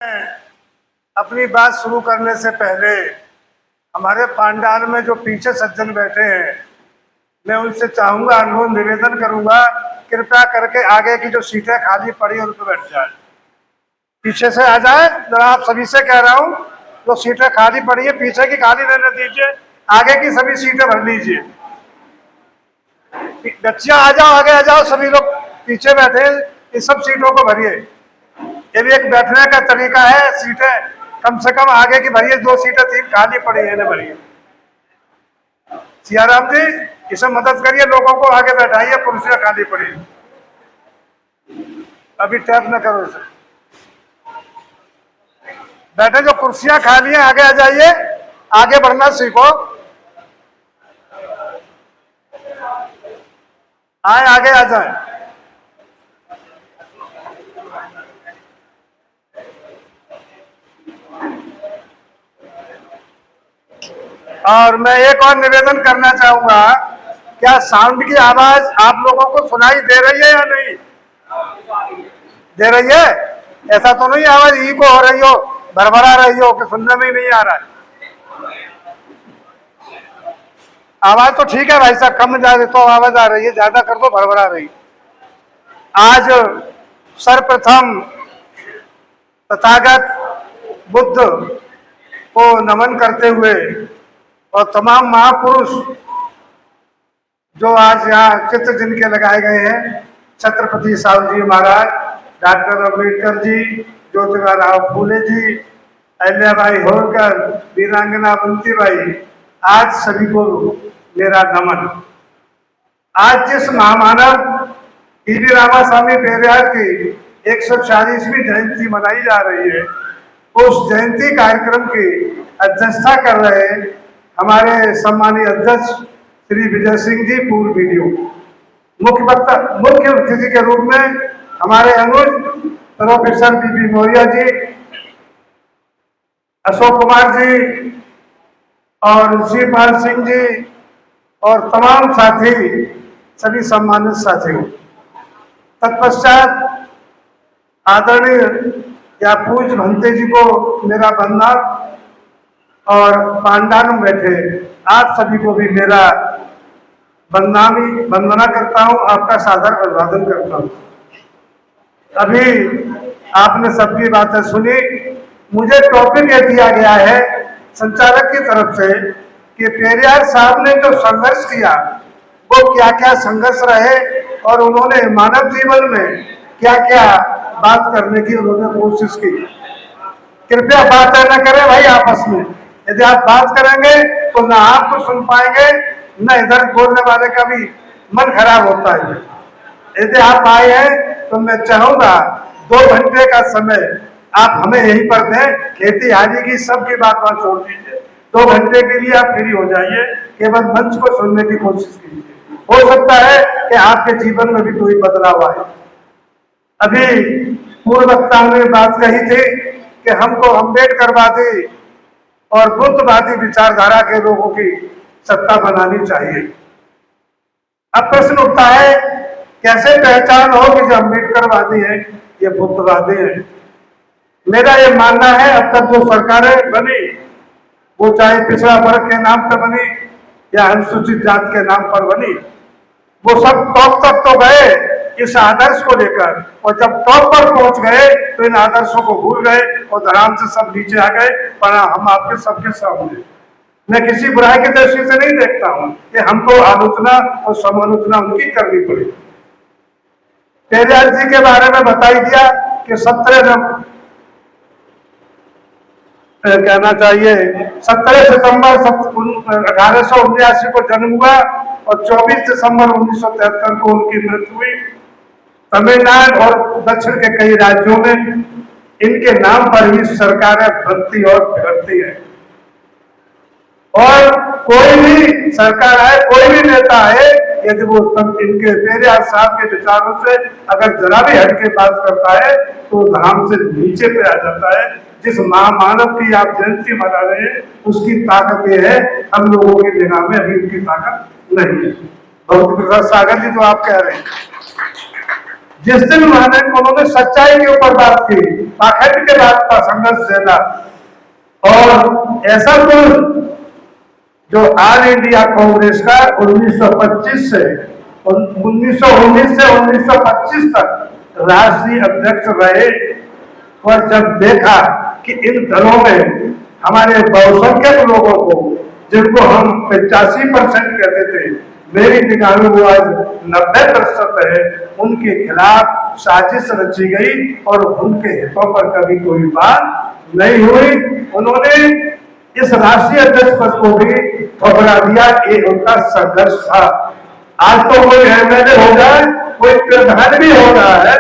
अपनी बात शुरू करने से पहले हमारे पांडाल में जो पीछे सज्जन बैठे हैं, मैं उनसे चाहूंगा, अनुरोध निवेदन करूंगा, कृपया करके आगे की जो सीटें खाली पड़ी हैं उन पर बैठ जाए, पीछे से आ जाए। जरा आप सभी से कह रहा हूं, जो सीटें खाली पड़ी है पीछे की खाली रहने दीजिए, आगे की सभी सीटें भर लीजिए। बच्चियां आ जाओ, आगे आ जाओ, सभी लोग पीछे बैठे इस सब सीटों को भरिए। ये भी एक बैठने का तरीका है। सीटें कम से कम आगे की भरिए, 2 सीटें 3 खाली पड़ी है, इन्हें भरिए। सियाराम जी, इसे मदद करिए, लोगों को आगे बैठाइए, कुर्सियां खाली पड़ी। अभी टैप न करो इसे, बैठे जो कुर्सियां खाली हैं आगे आ जाइए, आगे बढ़ना सीखो। आए, आगे आ जाए। और मैं एक और निवेदन करना चाहूंगा, क्या साउंड की आवाज आप लोगों को सुनाई दे रही है या नहीं दे रही है? ऐसा तो नहीं आवाज इको हो रही हो, भरभरा रही हो कि सुनने में ही नहीं आ रहा है? आवाज तो ठीक है भाई साहब, कम ज्यादा तो आवाज आ रही है, ज्यादा कर दो भरभरा रही। आज सर्वप्रथम तथागत बुद्ध को नमन करते हुए और तमाम महापुरुष जो आज यहाँ चित्र जिनके लगाए गए हैं, छत्रपति साहू जी महाराज, डॉक्टर अम्बेडकर जी, ज्योतिबा राव फूले जी, अहिल्याबाई होलकर, वीरांगना बंसीबाई, आज सभी को मेरा नमन। आज जिस महामानव टीवी रामास्वामी पेरियार की 140वीं जयंती मनाई जा रही है, उस जयंती कार्यक्रम की अध्यक्षता कर रहे हमारे सम्मानीय अध्यक्ष श्री विजय सिंह जी, पूर्व वीडियो मुख्य अतिथि के रूप में हमारे अनुज प्रोफेसर बीपी मौर्य जी, अशोक कुमार जी और शिवपाल सिंह जी और तमाम साथी, सभी सम्मानित साथियों। तत्पश्चात आदरणीय या पूज्य भंते जी को मेरा वंदन और पांडाल में बैठे आप सभी को भी मेरा वंदना करता हूं, आपका सादर अभिवादन करता हूं। अभी आपने सबकी बातें सुनी। मुझे टॉपिक ये दिया गया है संचालक की तरफ से कि पेरियार साहब ने जो संघर्ष किया वो क्या क्या संघर्ष रहे और उन्होंने मानव जीवन में क्या क्या बात करने की उन्होंने कोशिश की। कृपया बात न करें भाई आपस में, यदि आप बात करेंगे तो ना आप कुछ सुन पाएंगे, न इधर बोलने वाले का भी मन खराब होता है। यदि आप आए हैं तो मैं चाहूंगा 2 घंटे का समय आप हमें यहीं पर दें, खेती हारी की सबकी बात छोड़ दीजिए, 2 घंटे के लिए आप फ्री हो जाइए, केवल मंच को सुनने की कोशिश कीजिए। हो सकता है कि आपके जीवन में भी कोई बदलाव आए। अभी पूर्व वक्ता ने बात कही थी कि हमको अम्बेडकरवादी और बुद्धवादी विचारधारा के लोगों की सत्ता बनानी चाहिए। अब प्रश्न उठता है, कैसे पहचान हो कि जो अम्बेडकरवादी है ये बुद्धवादी है? मेरा ये मानना है, अब तक जो सरकारें बनी वो चाहे पिछड़ा वर्ग के नाम पर बनी या अनुसूचित जात के नाम पर बनी, वो सब टॉप तक तो गए इस आदर्श को लेकर, और जब टॉप पर पहुंच गए तो इन आदर्शों को भूल गए और धराम से सब नीचे आ गए। पर हम आपके सबके सामने, मैं किसी बुराई की दृष्टि से नहीं देखता हूं कि हमको आलोचना और समालोचना उनकी करनी पड़ी। पेरियार जी के बारे में बताई दिया कि 17 कहना चाहिए 17 सितंबर 1879 को जन्म हुआ और 24 दिसंबर 1973 को उनकी मृत्यु हुई। तमिलनाडु और दक्षिण के कई राज्यों में इनके नाम पर ही सरकारें बनती और बिगड़ती है, और कोई भी सरकार आए, कोई भी नेता आए, यदि वो इनके पेरियार साहब के विचारों से अगर जरा भी हटके बात करता है तो धाम से नीचे पे आ जाता है। जिस महामानव की आप जयंती मना रहे हैं उसकी ताकत ये है, हम लोगों की निगाह में अभी उनकी ताकत नहीं है। भगवती प्रसाद सागर जी, तो आप कह रहे हैं जिस दिन उन्होंने सच्चाई के ऊपर बात की, पाखंड के बात का संघर्ष देना, और ऐसा कुछ जो ऑल इंडिया कांग्रेस का 1919 से 1925 तक राष्ट्रीय अध्यक्ष रहे, और जब देखा कि इन दलों में हमारे बहुसंख्यक लोगों को, जिनको हम 85% कहते थे, मेरी निगाह में वो आज 90% है, उनके खिलाफ साजिश रची गई और उनके हितों पर कभी कोई बात नहीं हुई। उन्होंने इस राष्ट्रीय अध्यक्ष पद को भी ठुकरा दिया। ये उनका संघर्ष था। आज तो कोई एमएलए हो जाए, कोई प्रधान भी हो रहा है,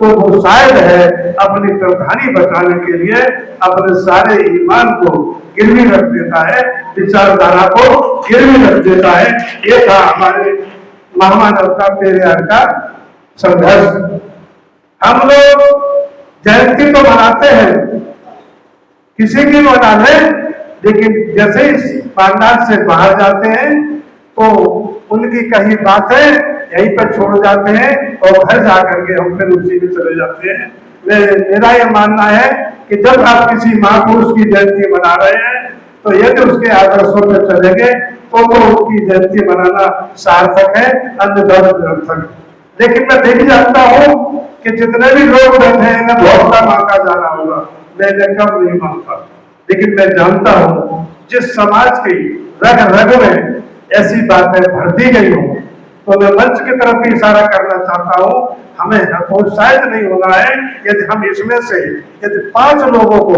तो वो शायद है अपनी प्रधानी बचाने के लिए अपने सारे ईमान को गिरवी रख देता है, विचारधारा को गिरवी रख देता है। ये था हमारे महामानव का, पेरियार का संघर्ष। हम लोग जयंती तो मनाते हैं, किसी की मना लें, लेकिन जैसे ही पांडाल से बाहर जाते हैं तो उनकी कहीं बातें यहीं पर छोड़ जाते हैं और घर जाकर के हम फिर उसी में चले जाते हैं। मेरा यह मानना है कि जब आप किसी महापुरुष की जयंती मना रहे हैं तो यदि उसके आदर्शों पर चलेंगे तो वो उसकी जयंती मनाना सार्थक है, अन्य धर्म निरर्थक। लेकिन मैं देख जानता हूँ कि जितने भी लोग बैठे हैं ना, बहुत कम आका जाना होगा, मैं कम नहीं मानता, लेकिन मैं जानता हूँ जिस समाज की रग रग में ऐसी बातें भर दी गई हो, तो मैं मंच की तरफ भी इशारा करना चाहता हूँ, हमें हतोत्साहित नहीं होना है। यदि हम इसमें से यदि 5 लोगों को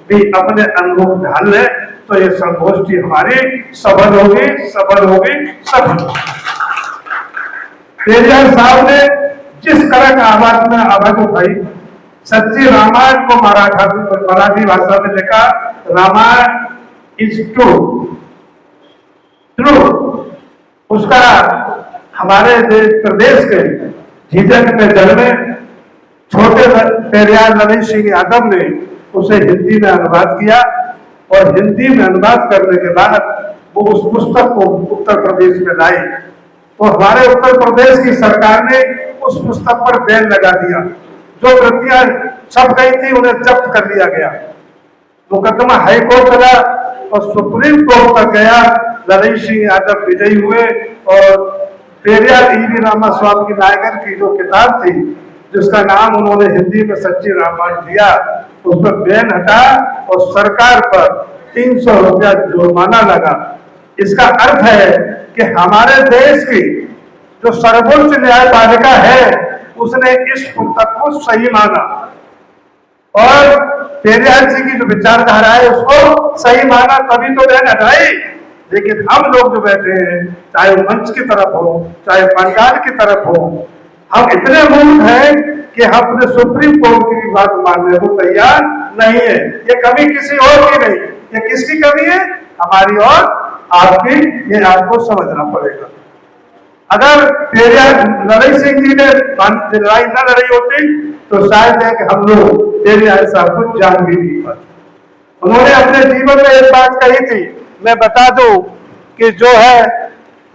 भी अपने अनुभव ढाल लें तो ये संगोष्ठी हमारी सफल होगी, सफल होगी, सफल। पेरियार साहब ने जिस तरह का आवाज उठाई, सच्ची रामायण को मराठी भाषा में लिखा, रामायण इज ट्रू, उसका हमारे प्रदेश के झीझक में जन्मे छोटे पेरियार नरेंद्र सिंह यादव ने उसे हिंदी में अनुवाद किया, और हिंदी में अनुवाद करने के बाद वो उस पुस्तक को उत्तर प्रदेश में लाई, तो हमारे उत्तर प्रदेश की सरकार ने उस पुस्तक पर बैन लगा दिया। जो प्रतियां छप गई थी उन्हें जब्त कर लिया गया। मुकदमा हाईकोर्ट चला और सुप्रीम कोर्ट तक गया। नरेंद्र सिंह यादव विजयी हुए और पेरियार ईवी रामास्वामी की नायकर की जो किताब थी, जिसका नाम उन्होंने हिंदी में सच्ची रामायण दिया, उस पर बैन हटा और सरकार पर 300 रुपया जुर्माना लगा। इसका अर्थ है कि हमारे देश की जो सर्वोच्च न्यायपालिका है उसने इस पुस्तक को सही माना और पेरियार जी की जो विचारधारा है उसको सही माना, तभी तो बैन हटाई। लेकिन हम लोग जो बैठे हैं, चाहे मंच की तरफ हो चाहे पंडाल की तरफ हो, हम इतने मूर्ख हैं कि हम अपने सुप्रीम कोर्ट की भी बात मानने को तैयार नहीं है। ये कमी किसी और की नहीं, ये किसकी कमी है? हमारी और आपकी। ये आपको समझना पड़ेगा। अगर पेरियार नरेंद्र सिंह जी ने लड़ाई न लड़ी होती तो शायद है कि हम लोग पेरियार साहब को जान भी नहीं पाते। उन्होंने अपने जीवन में एक बात कही थी, मैं बता दूं कि जो है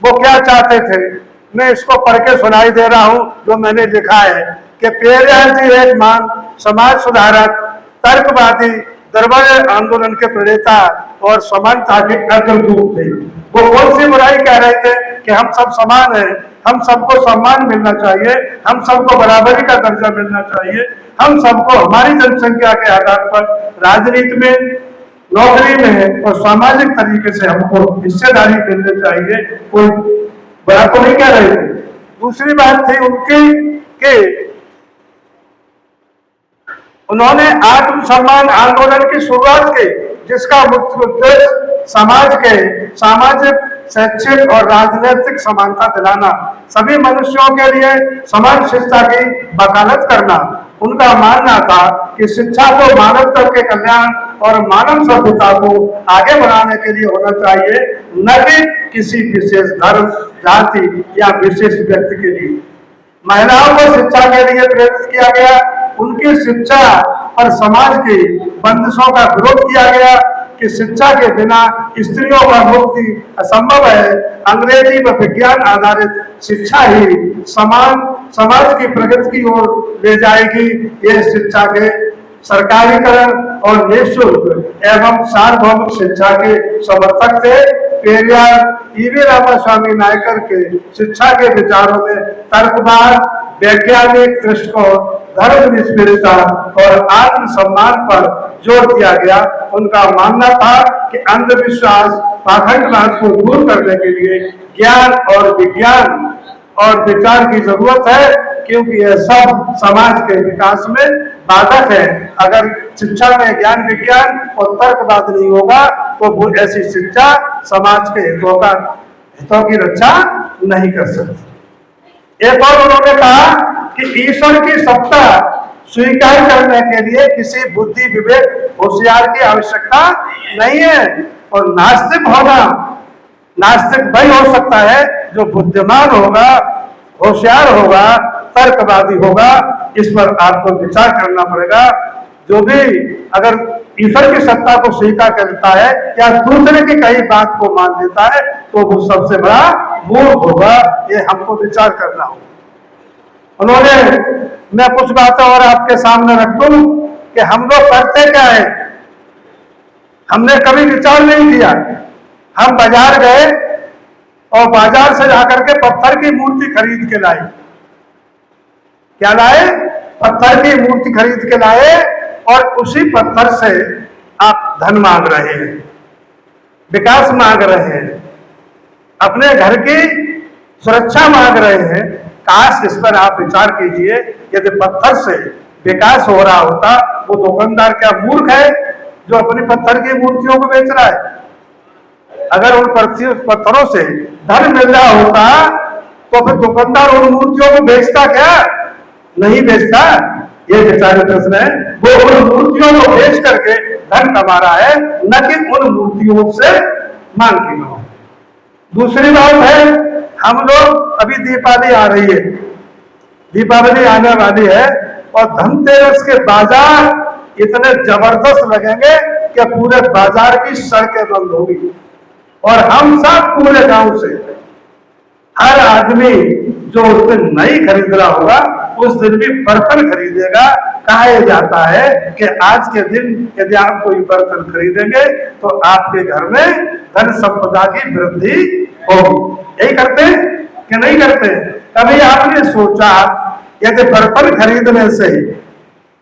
वो क्या चाहते थे। मैं इसको पढ़ के सुनाई दे रहा हूं जो मैंने लिखा है कि पेरियार जी एक महान समाज सुधारक, तर्कवादी, दरबार आंदोलन के प्रणेता और समानता के अग्रदूत थे। वो कौन सी बुराई कह रहे थे कि हम सब समान हैं, हम सबको सम्मान मिलना चाहिए, हम सबको बराबरी का दर्जा मिलना चाहिए, हम सबको हमारी जनसंख्या के आधार पर राजनीति में, नौकरी में और सामाजिक तरीके से हमको हिस्सेदारी मिलनी चाहिए। कोई बड़ा तो नहीं कह रहे थे। दूसरी बात थी उनकी कि उन्होंने आत्मसम्मान आंदोलन की शुरुआत की, जिसका मुख्य उद्देश्य समाज के सामाजिक, शैक्षिक और राजनीतिक समानता दिलाना, सभी मनुष्यों के लिए समान शिक्षा की वकालत करना। उनका मानना था कि शिक्षा को मानवता के कल्याण और मानव सभ्यता को आगे बढ़ाने के लिए होना चाहिए, न कि किसी विशेष धर्म, जाति या विशेष व्यक्ति के लिए। महिलाओं को शिक्षा के लिए प्रेरित किया गया। उनकी शिक्षा और समाज की बंदिशों का विरोध किया गया कि शिक्षा के बिना स्त्रियों का मुक्ति असंभव है। अंग्रेजी व विज्ञान आधारित शिक्षा ही समान समाज की प्रगति की ओर ले जाएगी। ये शिक्षा के सरकारीकरण और निःशुल्क एवं सार्वभौमिक शिक्षा के समर्थक थे। पेरियार ईवी रामास्वामी नायकर के शिक्षा के विचारों में तर्कवाद, वैज्ञानिक दृष्टिकोण, धर्मनिरपेक्षता और आत्मसम्मान पर जोर दिया गया। उनका मानना था कि अंधविश्वास, पाखंडवाद को दूर करने के लिए ज्ञान और विज्ञान और विचार की जरूरत है, क्योंकि यह सब समाज के विकास में बाधक है। अगर शिक्षा में ज्ञान विज्ञान और तर्कवाद नहीं होगा तो वो ऐसी शिक्षा समाज के हितों की रक्षा नहीं कर सकती। एक और उन्होंने कहा कि ईश्वर की सत्ता स्वीकार करने के लिए किसी बुद्धि, विवेक, होशियार की आवश्यकता नहीं है। और नास्तिक वही हो सकता है जो बुद्धिमान होगा, होशियार होगा, तर्कवादी होगा। इस पर आपको विचार करना पड़ेगा। जो भी अगर ईश्वर की सत्ता को स्वीकार करता है या दूसरे की कई बात को मान लेता है तो वो सबसे बड़ा मूर्ख होगा। ये हमको विचार करना होगा। मैं कुछ बातें और आपके सामने रख दूं कि हम लोग करते क्या है। हमने कभी विचार नहीं किया। हम बाजार गए और बाजार से जाकर के पत्थर की मूर्ति खरीद के लाए। क्या लाए? पत्थर की मूर्ति खरीद के लाए और उसी पत्थर से आप धन मांग रहे हैं, विकास मांग रहे हैं, अपने घर की सुरक्षा मांग रहे हैं। काश इस पर आप विचार कीजिए। यदि पत्थर से विकास हो रहा होता, वो दुकानदार क्या मूर्ख है जो अपनी पत्थर की मूर्तियों को बेच रहा है? अगर उन पत्थरों से धन मिल रहा होता तो फिर दुकानदार उन मूर्तियों को बेचता क्या? नहीं बेचता। ये विचार प्रश्न है। वो उन मूर्तियों को बेच करके धन कमा रहा है, न कि उन मूर्तियों से मांग की हो। दूसरी बात है, हम लोग अभी दीपावली आ रही है, दीपावली आने वाली है और धनतेरस के बाजार इतने जबरदस्त लगेंगे कि पूरे बाजार की सड़कें बंद होगी और हम सब पूरे गांव से हर आदमी जो उस दिन नहीं खरीद रहा होगा उस दिन भी बर्तन खरीदेगा। कहा जाता है कि आज के दिन यदि आप कोई बर्तन खरीदेंगे तो आपके घर में धन संपदा की वृद्धि होगी। यही करते कि नहीं करते? कभी आपने सोचा यदि बर्तन खरीदने से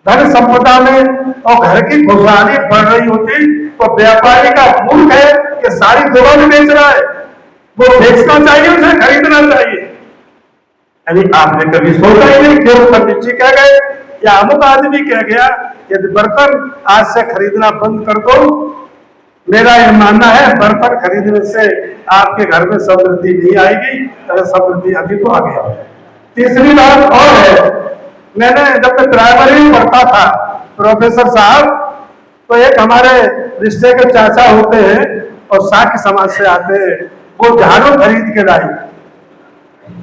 धन संपदा में और घर की खुशहाली बढ़ रही होती तो व्यापारी का मूर्ख है कि सारी दुकान बेच रहा है। वो बेचना चाहिए, उसे खरीदना चाहिए। यानी आपने कभी सोचा ही नहीं। क्यों पंडित जी कह गए या अमुक आदमी कह गया यदि बर्तन आज से खरीदना बंद कर दो। मेरा यह मानना है बर्तन खरीदने से आपके घर में समृद्धि नहीं आएगी, अगर समृद्धि अभी तो आ गया। तीसरी बात और है, मैंने जब तक प्राइमरी में पढ़ता था प्रोफेसर साहब, तो एक हमारे रिश्ते के चाचा होते हैं और साख्य समाज से आते हैं, वो झाड़ू खरीद के लाई।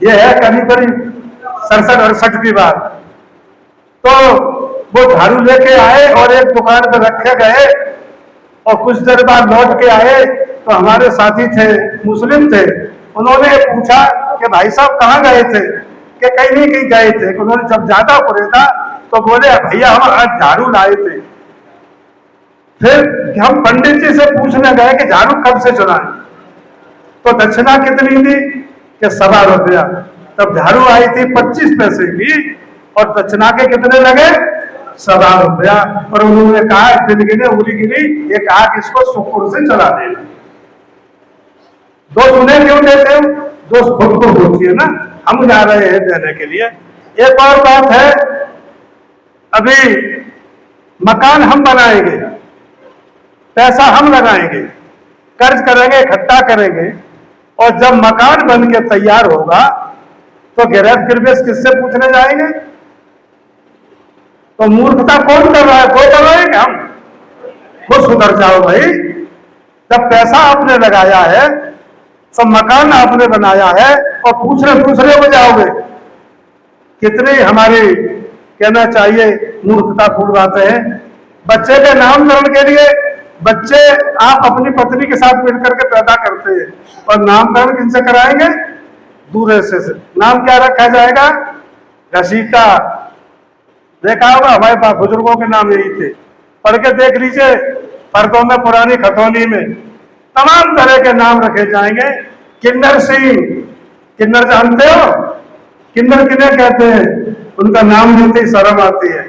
ये है करीब 67-68 की बात। तो वो झाड़ू लेके आए और एक दुकान पर रखे गए और कुछ देर बाद लौट के आए तो हमारे साथी थे, मुस्लिम थे। उन्होंने पूछा कि भाई साहब कहाँ गए थे? कि कहीं नहीं कहीं गए थे। उन्होंने जब ज्यादा पूरे था तो बोले भैया हम आज झाड़ू लाए थे। फिर हम पंडित जी से पूछने गए कि झाड़ू कब से चुराए, तो दक्षिणा कितनी थी? कि ₹1.25 रुपया। तब झाड़ू आई थी 25 पैसे की और दक्षिणा के कितने लगे? ₹1.25 रुपया। और उन्होंने कहा दिन गिने उंगली गिनी, ये कहा कि इसको शुक्र से चला देना। दोस्त उन्हें क्यों देते हो? दोस्त खुद को सोचिए ना, हम जा रहे हैं देने के लिए। एक और बात है, अभी मकान हम बनाएंगे, पैसा हम लगाएंगे, कर्ज करेंगे, इकट्ठा करेंगे और जब मकान बन के तैयार होगा तो गिरह गिरवेश किससे पूछने जाएंगे? तो मूर्खता कौन कर रहा है? वो कर रहे हैं हम। वो सुधर जाओ भाई। जब पैसा आपने लगाया है, सब मकान आपने बनाया है और पूछने दूसरे को जाओगे, कितनी हमारी कहना चाहिए मूर्खतापूर्ण बातें हैं। बच्चे के नामकरण के लिए बच्चे आप अपनी पत्नी के साथ मिलकर के पैदा करते हैं और नामकरण किनसे कराएंगे? दूसरे से। नाम क्या रखा जाएगा? घसीटा, देखा होगा हमारे पास बुजुर्गों के नाम यही थे, पढ़ के देख लीजिए पर्दों में पुरानी खतौनी में तमाम तरह के नाम रखे जाएंगे। किन्नर सिंह, किन्नर जानते हो? किन्नर किन्हें कहते हैं? उनका नाम लेते ही शर्म आती है,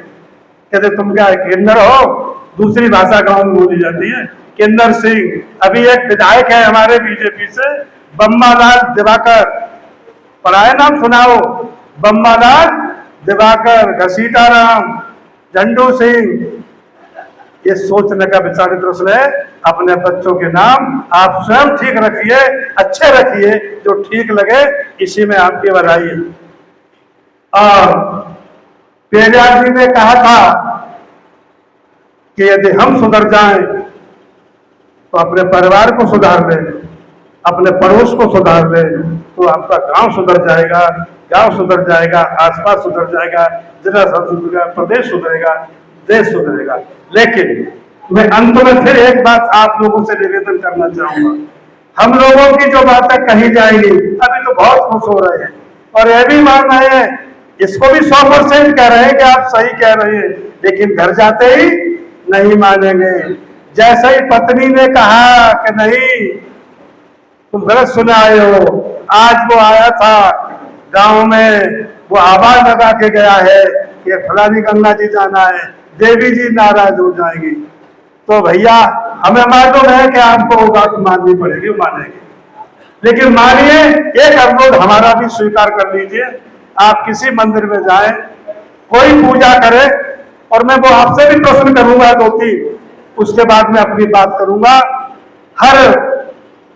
कहते तुम क्या किन्नर हो? दूसरी भाषा गांव में बोली जाती है। किन्नर सिंह। अभी एक विधायक है हमारे बीजेपी से, बम्बालाल दिवाकर, पढ़ाए नाम सुनाओ? बम्बालाल दिवाकर, घसीटाराम, झंडू सिंह। ये सोचने का विचारित प्रश्न है। अपने बच्चों के नाम आप स्वयं ठीक रखिए, अच्छे रखिए, जो ठीक लगे इसी में आपकी बधाई है। और पेरियार जी ने कहा था कि यदि हम सुधर जाएं तो अपने परिवार को सुधार लें, अपने पड़ोस को सुधार लें, तो आपका गांव सुधर जाएगा, गांव सुधर जाएगा, आसपास सुधर जाएगा, जिला सुधरेगा, प्रदेश सुधरेगा, देश सुधरेगा। लेकिन मैं अंत में फिर एक बात आप लोगों से निवेदन करना चाहूंगा। हम लोगों की जो बातें कही जाएंगी, अभी तो बहुत खुश हो रहे हैं और यह भी मान रहे हैं, इसको भी 100% कह रहे हैं कि आप सही कह रहे हैं, लेकिन घर जाते ही नहीं मानेंगे। जैसे ही पत्नी ने कहा कि नहीं तुम गलत सुना आए हो, आज वो आया था गांव में, वो आवाज लगा के गया है कि फलानी गंगा जी जाना है, देवी जी नाराज हो जाएंगी। तो भैया हमें मालूम है कि आपको वो बात माननी पड़ेगी, मानेंगे, लेकिन मानिए एक अनुरोध हमारा भी स्वीकार कर लीजिए। आप किसी मंदिर में जाएं, कोई पूजा करे, और मैं वो आपसे भी प्रश्न करूंगा 2-3, उसके बाद मैं अपनी बात करूंगा। हर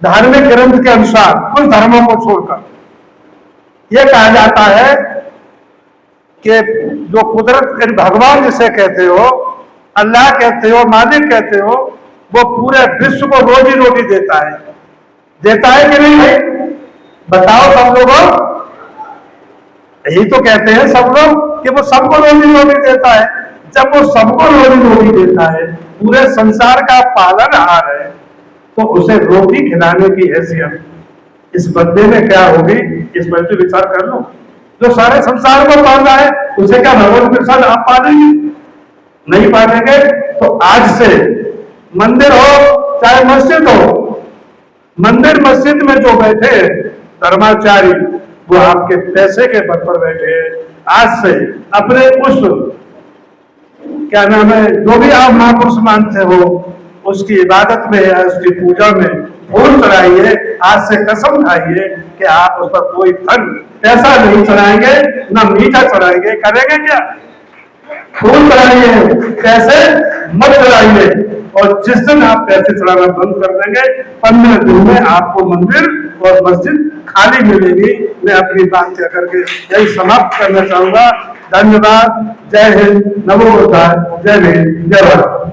धार्मिक ग्रंथ के अनुसार कुछ धर्मों को छोड़कर यह कहा जाता है कि जो कुदरत भगवान जिसे कहते हो, अल्लाह कहते हो, मालिक कहते हो, वो पूरे विश्व को रोजी रोटी देता है। देता है कि नहीं भाई? बताओ सब लोगों, यही तो कहते हैं सब लोग कि वो सबको रोजी रोटी देता है। जब वो सबको रोजी रोटी देता है, पूरे संसार का पालनहार है, तो उसे रोटी खिलाने की हैसियत इस बंदे में क्या होगी, इस पर तो विचार कर लो। जो सारे संसार को पालना है, उसे क्या भगवान के साथ आप पालेंगे? नहीं पालेंगे। तो आज से मंदिर हो चाहे मस्जिद हो, मंदिर मस्जिद में जो बैठे धर्माचारी, वो आपके पैसे के बल पर बैठे हैं। आज से अपने उस क्या नाम है, जो भी आप महापुरुष मानते हो, उसकी इबादत में या उसकी पूजा में फूल चढ़ाइए। आज से कसम खाइए कि आप उस पर कोई धन पैसा नहीं चढ़ाएंगे, ना मीठा चढ़ाएंगे। करेंगे क्या? फूल चढ़ाइए, पैसे मत चढ़ाइए। और जिस दिन आप पैसे चढ़ाना बंद कर देंगे, 15 दिन में आपको मंदिर और मस्जिद खाली मिलेगी। मैं अपनी बात कह करके यही समाप्त करना चाहूंगा। धन्यवाद। जय हिंद, नमो बुद्धाय, जय भीम, जय भारत।